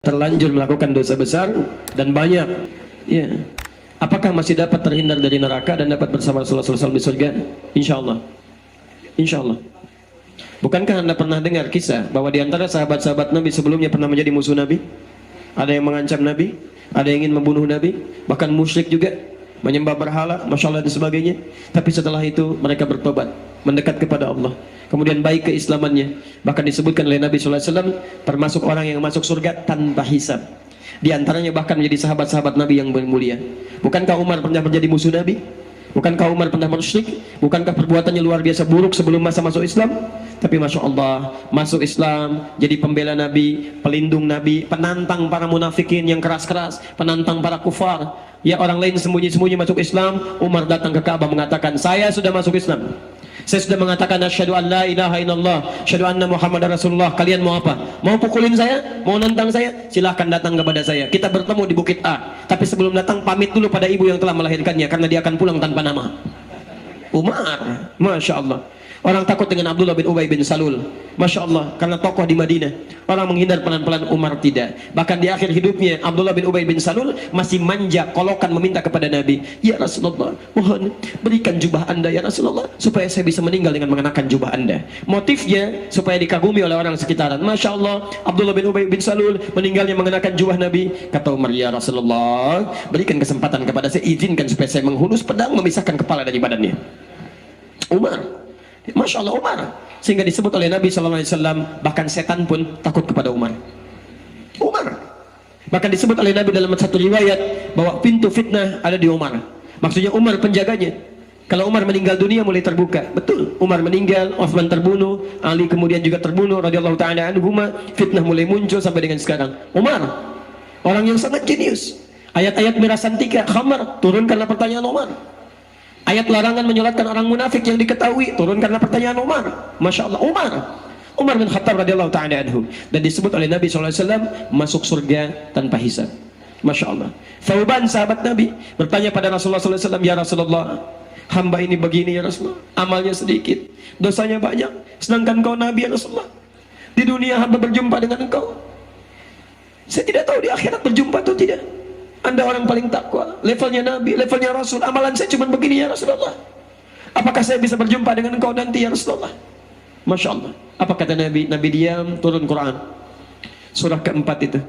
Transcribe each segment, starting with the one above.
terlanjur melakukan dosa besar dan banyak, ya, apakah masih dapat terhindar dari neraka dan dapat bersama Rasulullah SAW di surga? Insya Allah, insya Allah. Bukankah Anda pernah dengar kisah bahwa di antara sahabat-sahabat Nabi sebelumnya pernah menjadi musuh Nabi? Ada yang mengancam Nabi, ada yang ingin membunuh Nabi, bahkan musyrik juga, menyembah berhala, masya Allah dan sebagainya. Tapi setelah itu mereka bertobat, mendekat kepada Allah, kemudian baik keislamannya. Bahkan disebutkan oleh Nabi SAW termasuk orang yang masuk surga tanpa hisab. Di antaranya bahkan menjadi sahabat-sahabat Nabi yang mulia. Bukankah Umar pernah menjadi musuh Nabi? Bukankah Umar pernah musyrik? Bukankah perbuatannya luar biasa buruk sebelum masa masuk Islam? Tapi masya Allah, masuk Islam, jadi pembela Nabi, pelindung Nabi, penantang para munafikin yang keras-keras, penantang para kufar. Ya, orang lain sembunyi-sembunyi masuk Islam, Umar datang ke Ka'bah mengatakan, saya sudah masuk Islam, saya sudah mengatakan asyhadu an la ilaha illallah, asyhadu anna muhammadar rasulullah. Kalian mau apa? Mau pukulin saya? Mau nantang saya? Silahkan datang kepada saya, kita bertemu di Bukit A. Tapi sebelum datang pamit dulu pada ibu yang telah melahirkannya, karena dia akan pulang tanpa nama. Umar, masya Allah. Orang takut dengan Abdullah bin Ubay bin Salul, masya Allah, karena tokoh di Madinah. Orang menghindar pelan-pelan, Umar tidak. Bahkan di akhir hidupnya Abdullah bin Ubay bin Salul masih manja, kolokan meminta kepada Nabi, ya Rasulullah, mohon berikan jubah anda ya Rasulullah, supaya saya bisa meninggal dengan mengenakan jubah anda. Motifnya supaya dikagumi oleh orang sekitaran. Masya Allah, Abdullah bin Ubay bin Salul meninggalnya mengenakan jubah Nabi. Kata Umar, ya Rasulullah, berikan kesempatan kepada saya, izinkan supaya saya menghunus pedang memisahkan kepala dari badannya. Umar, masya Allah, Umar, sehingga disebut oleh Nabi SAW, bahkan setan pun takut kepada Umar. Umar, bahkan disebut oleh Nabi dalam satu riwayat bahwa pintu fitnah ada di Umar. Maksudnya Umar penjaganya. Kalau Umar meninggal, dunia mulai terbuka. Betul, Umar meninggal, Utsman terbunuh, Ali kemudian juga terbunuh radhiyallahu ta'ala anhuma, fitnah mulai muncul sampai dengan sekarang. Umar, orang yang sangat jenius. Ayat-ayat mirasantika, khamar, turun karena pertanyaan Umar. Ayat larangan menyolatkan orang munafik yang diketahui, turun karena pertanyaan Umar. Masya Allah, Umar bin Khattab radhiyallahu ta'ala anhu. Dan disebut oleh Nabi SAW masuk surga tanpa hisab. Masya Allah. Thauban, sahabat Nabi, bertanya pada Rasulullah SAW, ya Rasulullah, hamba ini begini ya Rasulullah, amalnya sedikit, dosanya banyak, sedangkan kau Nabi ya Rasulullah. Di dunia hamba berjumpa dengan engkau, saya tidak tahu di akhirat berjumpa atau tidak. Anda orang paling takwa, levelnya Nabi, levelnya Rasul, amalan saya cuma begini ya Rasulullah. Apakah saya bisa berjumpa dengan engkau nanti ya Rasulullah? Masya Allah. Apa kata Nabi? Nabi diam, turun Quran, surah keempat itu.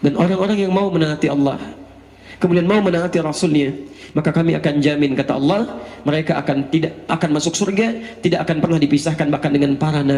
Dan orang-orang yang mau menaati Allah, kemudian mau menaati Rasulnya, maka kami akan jamin, kata Allah, mereka akan masuk surga, tidak akan pernah dipisahkan bahkan dengan para nabi.